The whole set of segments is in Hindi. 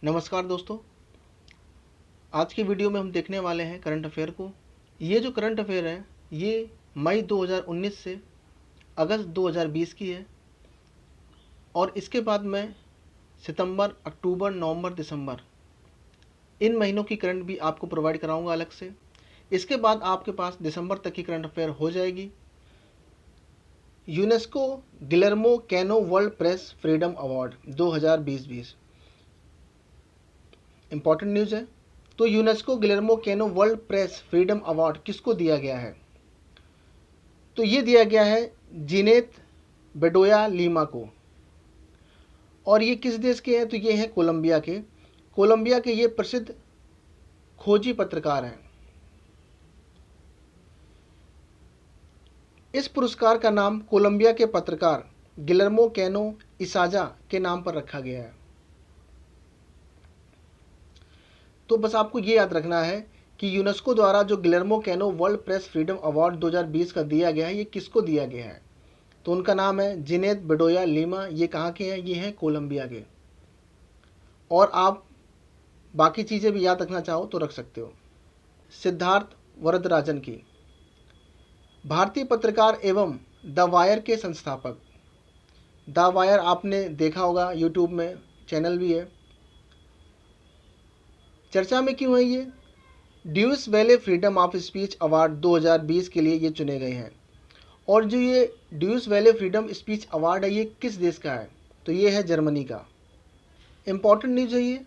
नमस्कार दोस्तों, आज की वीडियो में हम देखने वाले हैं करंट अफेयर को। ये जो करंट अफेयर है ये मई 2019 से अगस्त 2020 की है और इसके बाद मैं सितंबर, अक्टूबर, नवंबर, दिसंबर इन महीनों की करंट भी आपको प्रोवाइड कराऊंगा अलग से। इसके बाद आपके पास दिसंबर तक की करंट अफेयर हो जाएगी। UNESCO Guillermo Cano world press freedom award 2020 important news है। तो UNESCO Guillermo Cano world press freedom award किसको दिया गया है? तो ये दिया गया है जीनेत बेडोया लीमा को। और ये किस देश के हैं? तो ये हैं कोलंबिया के। कोलंबिया के ये प्रसिद्ध खोजी पत्रकार हैं। इस पुरस्कार का नाम कोलंबिया के पत्रकार गिलेर्मो कैनो इसाजा के नाम पर रखा गया है। तो बस आपको ये याद रखना है कि यूनेस्को द्वारा जो Guillermo Cano world press freedom award 2020 का दिया गया है, ये किसको दिया गया है? तो उनका नाम है जीनेत बेडोया लीमा। ये कहाँ के हैं? ये हैं कोलंबिया के। और आप बाकी चीज़ें भी याद रखना चाहो तो रख सकते हो। सिद्धार्थ वरदराजन की, भारतीय पत्रकार एवं द वायर के संस्थापक। द वायर आपने देखा होगा, यूट्यूब में चैनल भी है। चर्चा में क्यों है ये? ड्यूस वैले फ्रीडम ऑफ स्पीच अवार्ड 2020 के लिए ये चुने गए हैं। और जो ये ड्यूस वैले फ्रीडम स्पीच अवार्ड है ये किस देश का है? तो ये है जर्मनी का। इम्पॉर्टेंट न्यूज़ है ये।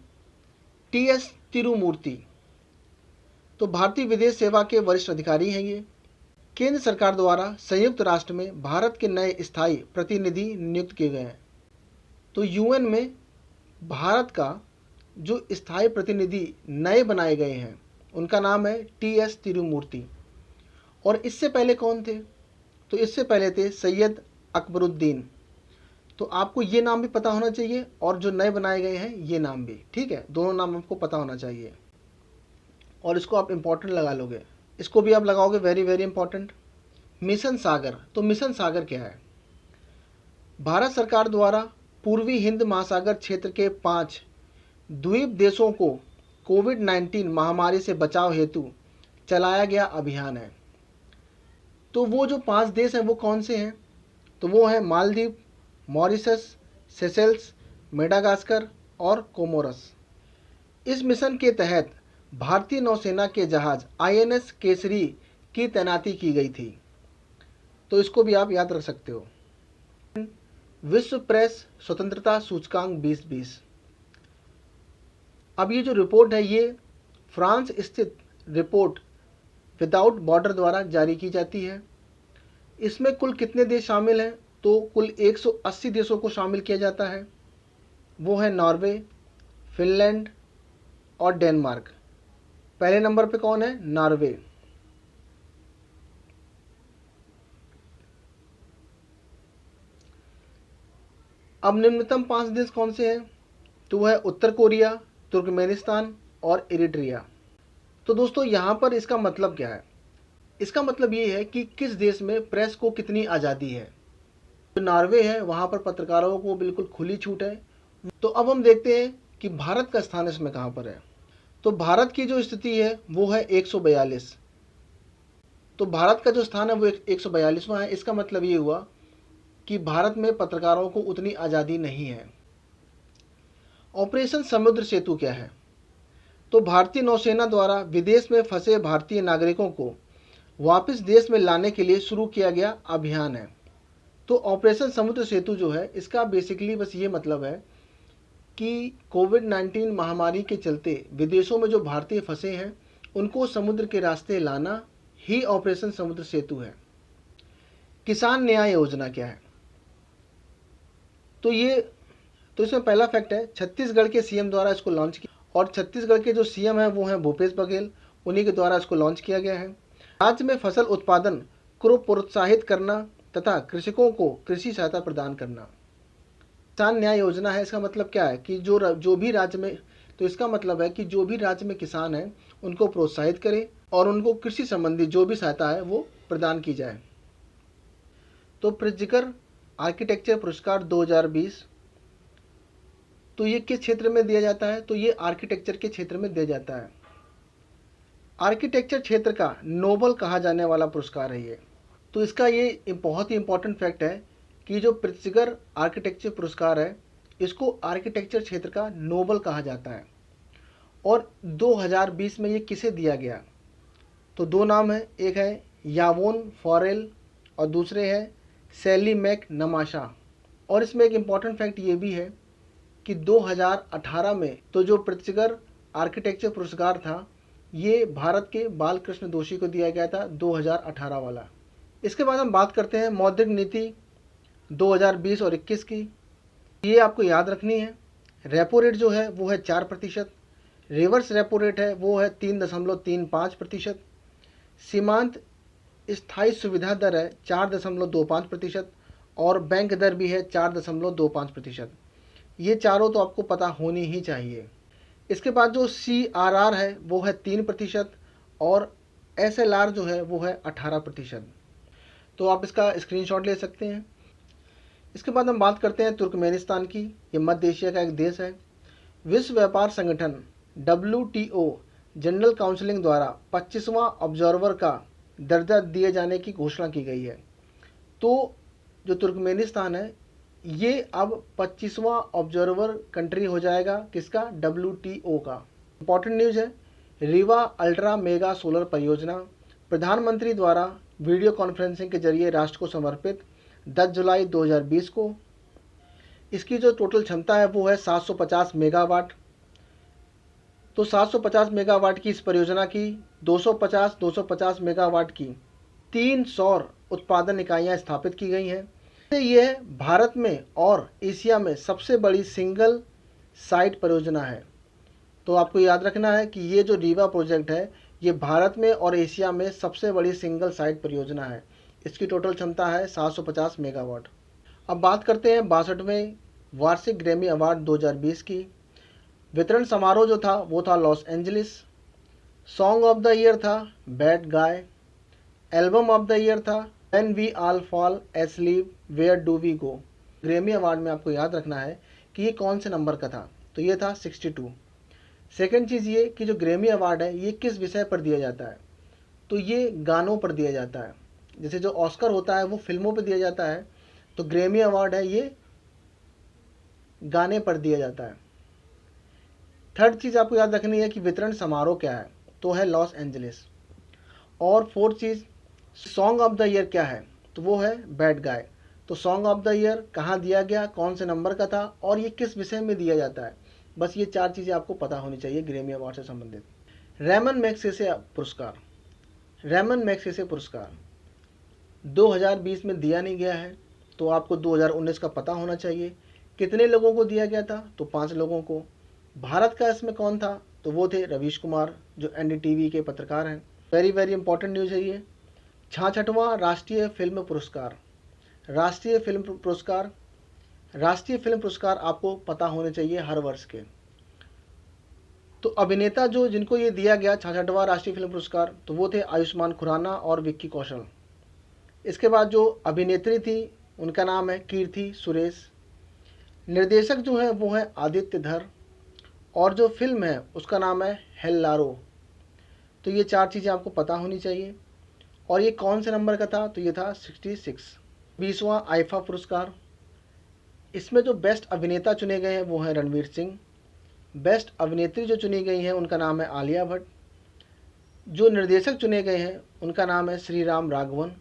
टीएस तिरुमूर्ति, तो भारतीय विदेश सेवा के वरिष्ठ अधिकारी हैं ये। केंद्र सरकार द्वारा संयुक्त राष्ट्र में भारत के नए स्थायी प्रतिनिधि नियुक्त किए गए हैं। तो यूएन में भारत का जो स्थायी प्रतिनिधि नए बनाए गए हैं उनका नाम है टीएस तिरुमूर्ति। और इससे पहले कौन थे? तो इससे पहले थे सैयद अकबरुद्दीन। तो आपको ये नाम भी पता होना चाहिए और जो नए बनाए गए हैं ये नाम भी, ठीक है, दोनों नाम आपको पता होना चाहिए और इसको आप इम्पोर्टेंट लगा लोगे। इसको भी आप लगाओगे, वेरी वेरी इंपॉर्टेंट। मिशन सागर, तो मिशन सागर क्या है? भारत सरकार द्वारा पूर्वी हिंद महासागर क्षेत्र के 5 द्वीप देशों को कोविड-19 महामारी से बचाव हेतु चलाया गया अभियान है। तो वो जो 5 देश हैं वो कौन से हैं? तो वो हैं मालदीव, मॉरिशस, सेशेल्स, मेडागास्कर और कोमोरस। इस मिशन के तहत भारतीय नौसेना के जहाज आईएनएस केसरी की तैनाती की गई थी। तो इसको भी आप याद रख सकते हो। विश्व प्रेस स्वतंत्रता सूचकांक 2020। अब ये जो रिपोर्ट है ये फ्रांस स्थित रिपोर्ट विदाउट बॉर्डर द्वारा जारी की जाती है। इसमें कुल कितने देश शामिल हैं? तो कुल 180 देशों को शामिल किया जाता है। वो है नॉर्वे, फिनलैंड और डेनमार्क। पहले नंबर पे कौन है? नॉर्वे। अब निम्नतम 5 देश कौन से हैं? तो वह है उत्तर कोरिया, तुर्कमेनिस्तान और इरिट्रिया। तो दोस्तों यहाँ पर इसका मतलब क्या है? इसका मतलब ये है कि किस देश में प्रेस को कितनी आज़ादी है। जो नॉर्वे है वहाँ पर पत्रकारों को बिल्कुल खुली छूट है। तो अब हम देखते हैं कि भारत का स्थान इसमें कहाँ पर है। तो भारत की जो स्थिति है वो है 142। तो भारत का जो स्थान है वो 142वां है। इसका मतलब ये हुआ कि भारत में पत्रकारों को उतनी आज़ादी नहीं है। ऑपरेशन समुद्र सेतु क्या है? तो भारतीय नौसेना द्वारा विदेश में फंसे भारतीय नागरिकों को वापस देश में लाने के लिए शुरू किया गया अभियान है। तो ऑपरेशन समुद्र सेतु जो है इसका बेसिकली बस ये मतलब है कि कोविड-19 महामारी के चलते विदेशों में जो भारतीय फंसे हैं उनको समुद्र के रास्ते लाना ही ऑपरेशन समुद्र सेतु है। किसान न्याय योजना क्या है? तो इसमें पहला फैक्ट है छत्तीसगढ़ के सीएम द्वारा इसको लॉन्च किया और छत्तीसगढ़ के जो सीएम हैं वो हैं भूपेश बघेल, उन्हीं के द्वारा इसको लॉन्च किया गया है। राज्य में फसल उत्पादन को प्रोत्साहित करना तथा कृषकों को कृषि सहायता प्रदान करना। किसान न्याय योजना है, इसका मतलब क्या है कि जो भी राज्य में, तो इसका मतलब है कि जो भी राज्य में किसान हैं उनको प्रोत्साहित करें और उनको कृषि संबंधी जो भी सहायता है वो प्रदान की जाए। तो प्रिज्कर आर्किटेक्चर पुरस्कार 2020 तो ये किस क्षेत्र में दिया जाता है? तो ये आर्किटेक्चर के क्षेत्र में दिया जाता है। आर्किटेक्चर क्षेत्र का नोबल कहा जाने वाला पुरस्कार है ये। तो इसका ये बहुत ही इंपॉर्टेंट फैक्ट है कि जो प्रित्जगर आर्किटेक्चर पुरस्कार है, इसको आर्किटेक्चर क्षेत्र का नोबल कहा जाता है। और 2020 में ये किसे दिया गया? तो दो नाम है, एक है यावोन फॉरेल और दूसरे हैं सैली मैक नमाशा। और इसमें एक इम्पॉर्टेंट फैक्ट ये भी है कि 2018 में तो जो प्रित्जगर आर्किटेक्चर पुरस्कार था, ये भारत के बालकृष्ण दोषी को दिया गया था, 2018 वाला। इसके बाद हम बात करते हैं मौद्रिक नीति 2020 और 21 की। ये आपको याद रखनी है। रेपो रेट जो है वो है 4%, रिवर्स रेपो रेट है वो है 3.35%, सीमांत स्थायी सुविधा दर है 4.25% और बैंक दर भी है 4.25%। ये चारों तो आपको पता होनी ही चाहिए। इसके बाद जो CRR है वो है 3% और SLR जो है वो है 18%। तो आप इसका स्क्रीनशॉट ले सकते हैं। इसके बाद हम बात करते हैं तुर्कमेनिस्तान की। ये मध्य एशिया का एक देश है। विश्व व्यापार संगठन WTO जनरल काउंसिलिंग द्वारा 25वां ऑब्जर्वर का दर्जा दिए जाने की घोषणा की गई है। तो जो तुर्कमेनिस्तान है ये अब 25वां ऑब्जर्वर कंट्री हो जाएगा। किसका? WTO का। इंपॉर्टेंट न्यूज़ है, रीवा अल्ट्रा मेगा सोलर परियोजना प्रधानमंत्री द्वारा वीडियो कॉन्फ्रेंसिंग के जरिए राष्ट्र को समर्पित 10 जुलाई 2020 को। इसकी जो टोटल क्षमता है वो है 750 मेगावाट। तो 750 मेगावाट की इस परियोजना की 250 मेगावाट की 3 सौर उत्पादन इकाइयाँ स्थापित की गई हैं। यह भारत में और एशिया में सबसे बड़ी सिंगल साइट परियोजना है। तो आपको याद रखना है कि ये जो रीवा प्रोजेक्ट है ये भारत में और एशिया में सबसे बड़ी सिंगल साइट परियोजना है। इसकी टोटल क्षमता है 750 मेगावाट। अब बात करते हैं 62वें वार्षिक ग्रैमी अवार्ड 2020 की। वितरण समारोह जो था वो था Los Angeles. Song of the year था bad guy. Album of the year था when we all fall asleep where do we go. Grammy award में आपको याद रखना है कि ये कौन से नंबर का था? तो ये था 62। सेकेंड चीज़ ये कि जो ग्रैमी अवार्ड है ये किस विषय पर दिया जाता है? तो ये गानों पर दिया जाता है। जैसे जो ऑस्कर होता है वो फिल्मों पर दिया जाता है, तो ग्रैमी अवार्ड है ये गाने पर दिया जाता है। थर्ड चीज़ आपको याद रखनी है कि वितरण समारोह क्या है? तो है लॉस एंजलिस। और fourth cheese song of the year क्या है? तो वो है बैड गाय। तो सॉन्ग ऑफ द ईयर कहाँ दिया गया, कौन से नंबर का था और ये किस विषय में दिया जाता है? बस ये 4 चीज़ें आपको पता होनी चाहिए ग्रैमी अवार्ड से संबंधित। रेमन मैग्सेसे पुरस्कार। रेमन मैग्सेसे पुरस्कार 2020 में दिया नहीं गया है, तो आपको 2019 का पता होना चाहिए। कितने लोगों को दिया गया था? तो 5 लोगों को। भारत का इसमें कौन था? तो वो थे रवीश कुमार जो NDTV के पत्रकार हैं। वेरी इंपॉर्टेंट न्यूज़ है ये। 66वां राष्ट्रीय फिल्म पुरस्कार। राष्ट्रीय फिल्म पुरस्कार, राष्ट्रीय फिल्म पुरस्कार आपको पता होने चाहिए हर वर्ष के। तो अभिनेता जो जिनको ये दिया गया 66वां राष्ट्रीय फिल्म पुरस्कार, तो वो थे आयुष्मान खुराना और विक्की कौशल। इसके बाद जो अभिनेत्री थी उनका नाम है कीर्ति सुरेश। निर्देशक जो है वो है आदित्य धर और जो फिल्म है उसका नाम है हेल्लारो। तो ये 4 चीज़ें आपको पता होनी चाहिए। और ये कौन से नंबर का था? तो ये था 66। 20वां आईफा पुरस्कार। इसमें जो बेस्ट अभिनेता चुने गए हैं वो हैं रणवीर सिंह। बेस्ट अभिनेत्री जो चुनी गई हैं उनका नाम है आलिया भट्ट। जो निर्देशक चुने गए हैं उनका नाम है श्रीराम राघवन।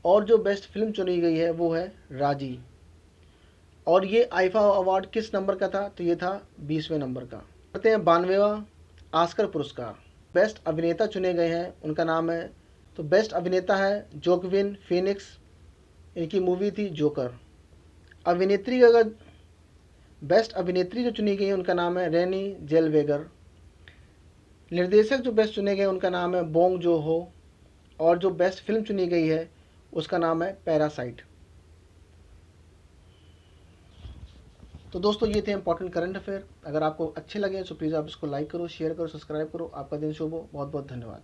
और जो बेस्ट फिल्म चुनी गई है वो है राजी। और ये आईफा अवार्ड किस नंबर का था? तो ये था 20वें नंबर का। करते हैं 92वां ऑस्कर पुरस्कार। बेस्ट अभिनेता चुने गए हैं उनका नाम है, तो बेस्ट अभिनेता है जोक्विन फिनिक्स, इनकी मूवी थी जोकर। अभिनेत्री अगर बेस्ट अभिनेत्री जो चुनी गई है उनका नाम है रेनी जेलवेगर। निर्देशक जो बेस्ट चुने गए उनका नाम है बोंग जो हो। और जो बेस्ट फिल्म चुनी गई है उसका नाम है पैरासाइट। तो दोस्तों ये थे इंपॉर्टेंट करंट अफेयर। अगर आपको अच्छे लगे तो प्लीज़ आप इसको लाइक करो, शेयर करो, सब्सक्राइब करो। आपका दिन शुभ हो। बहुत बहुत धन्यवाद।